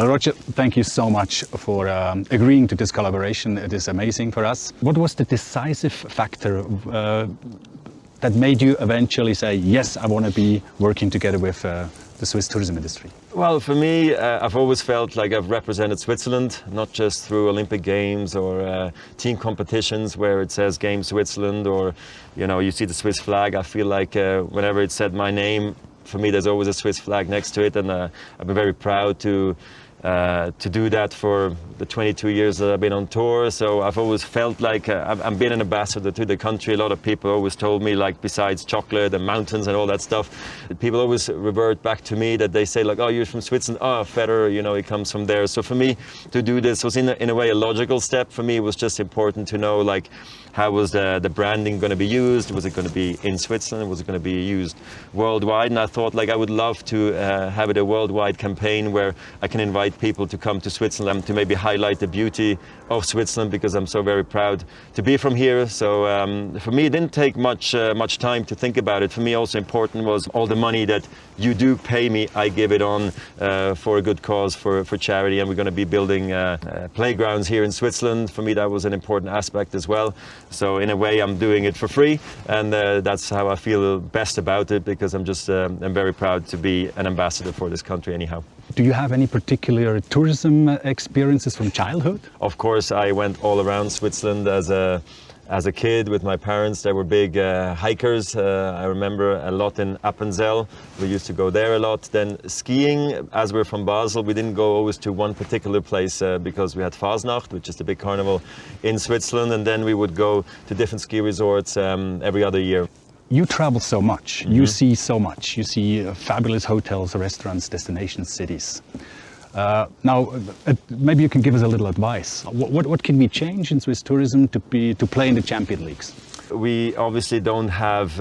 Roger, thank you so much for agreeing to this collaboration. It is amazing for us. What was the decisive factor that made you eventually say, yes, I want to be working together with the Swiss tourism industry? Well, for me, I've always felt like I've represented Switzerland, not just through Olympic Games or team competitions where it says Game Switzerland, or you see the Swiss flag. I feel like whenever it said my name, for me there's always a Swiss flag next to it, and I've been very proud to do that for the 22 years that I've been on tour. So I've always felt like I've been an ambassador to the country. A lot of people always told me, like, besides chocolate and mountains and all that stuff, people always revert back to me that they say, like, oh, you're from Switzerland, oh, Federer, he comes from there. So for me to do this was in a way a logical step. For me it was just important to know, like, how was the branding going to be used? Was it going to be in Switzerland? Was it going to be used worldwide? And I thought, like, I would love to have it a worldwide campaign where I can invite people to come to Switzerland to maybe highlight the beauty of Switzerland, because I'm so very proud to be from here. So for me, it didn't take much time to think about it. For me, also important was all the money that you do pay me, I give it on for a good cause, for charity. And we're going to be building playgrounds here in Switzerland. For me, that was an important aspect as well. So in a way, I'm doing it for free, and that's how I feel best about it, because I'm very proud to be an ambassador for this country anyhow. Do you have any particular tourism experiences from childhood? Of course, I went all around Switzerland as a kid with my parents. They were big hikers. I remember a lot in Appenzell. We used to go there a lot. Then skiing, as we're from Basel, we didn't go always to one particular place because we had Fasnacht, which is the big carnival in Switzerland, and then we would go to different ski resorts every other year. You travel so much, you see so much. You see fabulous hotels, restaurants, destinations, cities. Now, maybe you can give us a little advice. What can we change in Swiss tourism to play in the champion leagues? We obviously don't have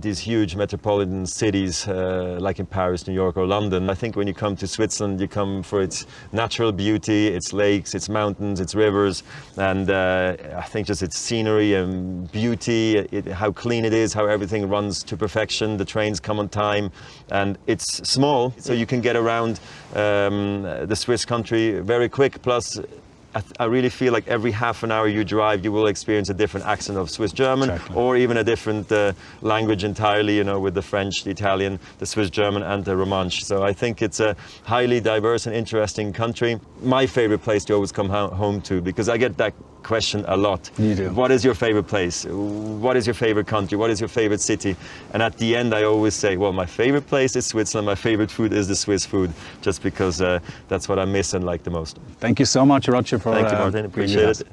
these huge metropolitan cities like in Paris, New York or London. I think when you come to Switzerland, you come for its natural beauty, its lakes, its mountains, its rivers, and I think just its scenery and beauty, how clean it is, how everything runs to perfection, the trains come on time, and it's small, so you can get around the Swiss country very quick. Plus, I really feel like every half an hour you drive, you will experience a different accent of Swiss German, exactly, or even a different language entirely, with the French, the Italian, the Swiss German and the Romansh. So I think it's a highly diverse and interesting country. My favorite place to always come home to, because I get that question a lot. You do. What is your favorite place? What is your favorite country? What is your favorite city? And at the end I always say, well, my favorite place is Switzerland. My favorite food is the Swiss food, just because that's what I miss and like the most. Thank you so much, Roger, for Thank you, Martin. Appreciate it.